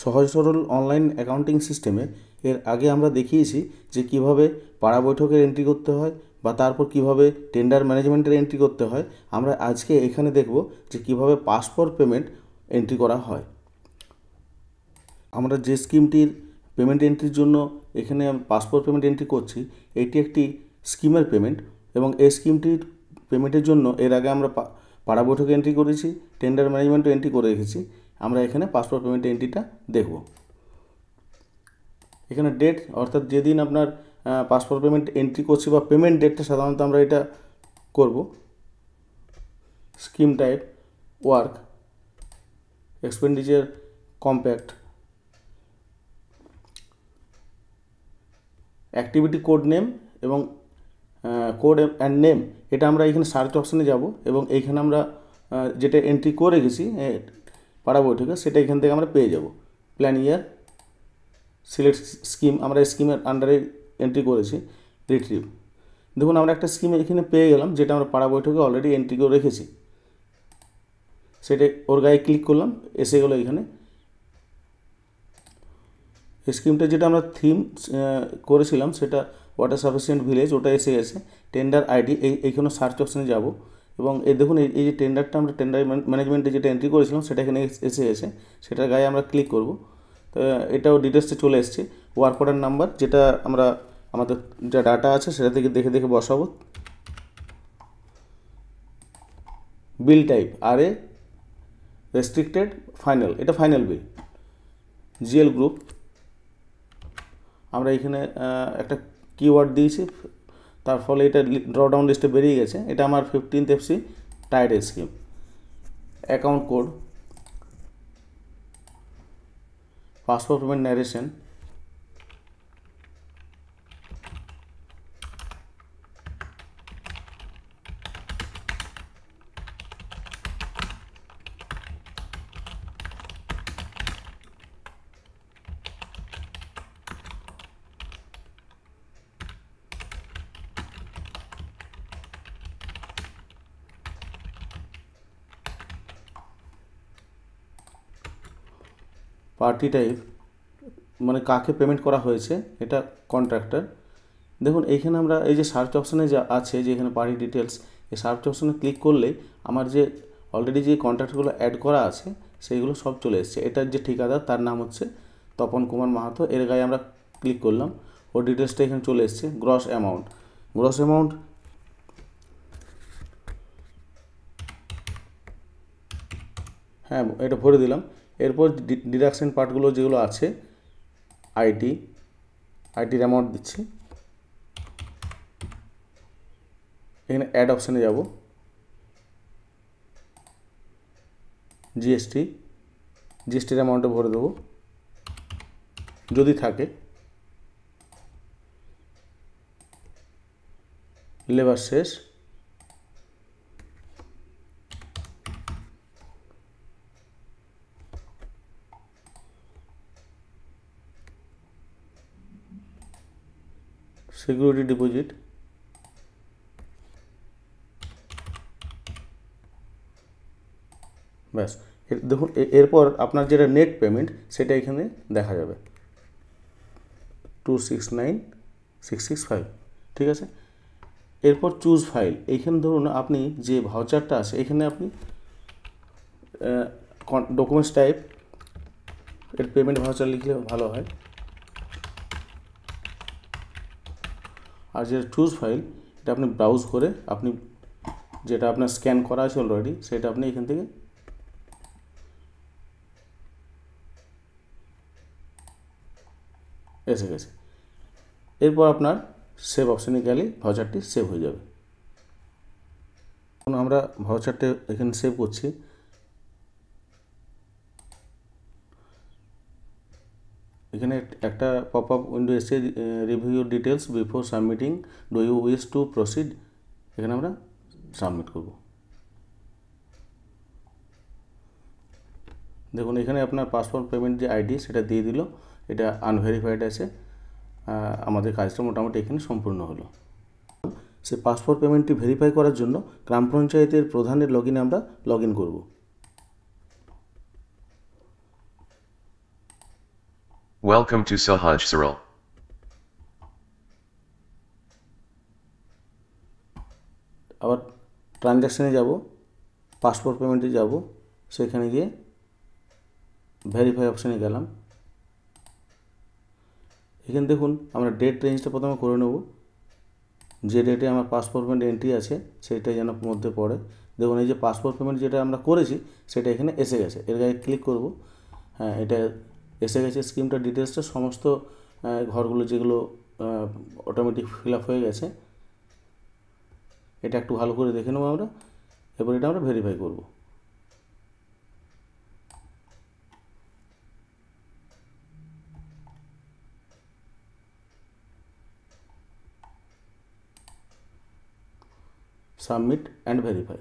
সহজ সরল online accounting সিস্টেমে এর আগে আমরা দেখিয়েছি যে কিভাবে পাড়া বৈঠকের এন্ট্রি করতে হয় বা তারপর কিভাবে টেন্ডার ম্যানেজমেন্টের এন্ট্রি করতে হয়। আমরা আজকে এখানে দেখব যে কিভাবে পাসপোর্ট পেমেন্ট এন্ট্রি করা হয়। আমরা যে স্কিমটির পেমেন্ট এন্ট্রির জন্য এখানে পাসপোর্ট পেমেন্ট এন্ট্রি করছি, এটি একটি স্কিমের পেমেন্ট এবং এই স্কিমটির পেমেন্টের জন্য এর আগে আমরা পাড়া বৈঠকে এন্ট্রি করেছি, টেন্ডার ম্যানেজমেন্টও এন্ট্রি করে রেখেছি। আমরা এখানে পাসপোর্ট পেমেন্ট এন্ট্রিটা দেখব। এখানে ডেট অর্থাৎ যেদিন আপনার পাসপোর্ট পেমেন্ট এন্ট্রি করছি বা পেমেন্ট ডেটটা সাধারণত আমরা এটা করব। Scheme type work, expenditure compact, activity code name এবং কোড অ্যান্ড নেম, এটা আমরা এখানে সার্চ অপশানে যাব এবং এইখানে আমরা যেটা এন্ট্রি করে গেছি পাড়া বৈঠকে সেটা এখান থেকে আমরা পেয়ে যাব। প্ল্যান ইয়ার, সিলেক্ট স্কিম, আমরা স্কিমের আন্ডারে এন্ট্রি করেছি। রিট্রিভ, দেখুন আমরা একটা স্কিম এখানে পেয়ে গেলাম যেটা আমরা পাড়া বৈঠকে অলরেডি এন্ট্রি করে রেখেছি। সেটা ওর গায়ে ক্লিক করলাম, এসে গেলো এখানে। স্কিমটা যেটা আমরা থিম করেছিলাম সেটা ওয়াটার সাফিসিয়েন্ট ভিলেজ, ওটা এসে গেছে। টেন্ডার আইডি, এইখানে সার্চ অপশানে যাব এবং এই দেখুন এই যে টেন্ডারটা আমরা টেন্ডার ম্যানেজমেন্টে যেটা এন্ট্রি করেছিলাম সেটা এখানে এসে গেছে। সেটার গায়ে আমরা ক্লিক করব। তো এটাও ডিটেলসে চলে এসছে। ওয়ার্ক অর্ডার নাম্বার, যেটা আমরা আমাদের যা ডাটা আছে সেটা থেকে দেখে দেখে বসাবো। বিল টাইপ RA, রেস্ট্রিক্টেড, ফাইনাল, এটা ফাইনাল বিল। জিএল গ্রুপ, আমরা এখানে একটা কিওয়ার্ড দিয়েছি, তার ফলে এটা ড্রপডাউন লিস্টে বেরিয়ে গেছে। এটা আমার 15th FC tyre scheme. Account code, passport payment narration, party type মানে কাকে পেমেন্ট করা হয়েছে, এটা কন্ট্রাক্টর। দেখুন এইখানে আমরা এই যে সার্চ অপশানে যা আছে যে এখানে পার্টি ডিটেলস, এই সার্চ অপশানে ক্লিক করলেই আমার যে অলরেডি যে কন্ট্রাক্টগুলো অ্যাড করা আছে সেইগুলো সব চলে এসছে। এটার যে ঠিকাদার তার নাম হচ্ছে তপন কুমার মাহাতো, এর গায়ে আমরা ক্লিক করলাম, ওর ডিটেলসটা এখানে চলে এসছে। গ্রস অ্যামাউন্ট হ্যাঁ এটা ভরে দিলাম। এরপর ডিডাকশন পার্টগুলো যেগুলো আছে, আইটির অ্যামাউন্ট দিচ্ছি। এখানে অ্যাড অপশানে যাব, জিএসটির অ্যামাউন্টটা ভরে দেবো যদি থাকে। লেবার শেষ, সিকিউরিটি ডিপোজিট, ব্যাস। দেখুন এরপর আপনার যেটা নেট পেমেন্ট সেটা এখানে দেখা যাবে 269,665, ঠিক আছে। এরপর চুজ ফাইল, এইখানে ধরুন আপনি যে ভাউচারটা আছে এখানে আপনি ডকুমেন্টস টাইপ এর পেমেন্ট ভাউচার লিখলে ভালো হয়। আর যেটা চুজ ফাইল, এটা আপনি ব্রাউজ করে আপনি যেটা আপনার স্ক্যান করা আছে অলরেডি সেটা আপনি এখান থেকে এসে গেছে। এরপর আপনার সেভ অপশানে গেলে ভাউচারটি সেভ হয়ে যাবে। এখন আমরা ভাউচারটা এখানে সেভ করছি। এখানে একটা পপ আপ উইন্ডো এসে review your details before submitting, do you wish to proceed, এখানে আমরা সাবমিট করব। দেখুন এখানে আপনার পাসপোর্ট পেমেন্ট যে আইডি সেটা দিয়ে দিল, এটা আনভেরিফাইড আছে। আমাদের কাজটা মোটামুটি এখানে সম্পূর্ণ হলো। সেই পাসপোর্ট পেমেন্টটি ভেরিফাই করার জন্য গ্রাম পঞ্চায়েতের প্রধানের লগইনে আমরা লগ ইন করব। Welcome to Sahaj Saril. আবার ট্রানজ্যাকশানে যাব, পাসপোর্ট পেমেন্টে যাব, সেখানে গিয়ে ভেরিফাই অপশানে গেলাম। এখানে দেখুন আমরা ডেট রেঞ্জটা প্রথমে করে নেব, যে ডেটে আমার পাসপোর্ট পেমেন্ট এন্ট্রি আছে সেটাই যেন মধ্যে পড়ে। দেখুন এই যে পাসপোর্ট পেমেন্ট যেটা আমরা করেছি সেটা এখানে এসে গেছে, এর গায়ে ক্লিক করব। হ্যাঁ, এটা এসে গেছে। স্কিমটার ডিটেলসটা সমস্ত ঘরগুলো যেগুলো অটোমেটিক ফিল আপ হয়ে গেছে, এটা একটু ভালো করে দেখে নেবো আমরা। এবার এটা আমরা ভেরিফাই করব। Submit and verify.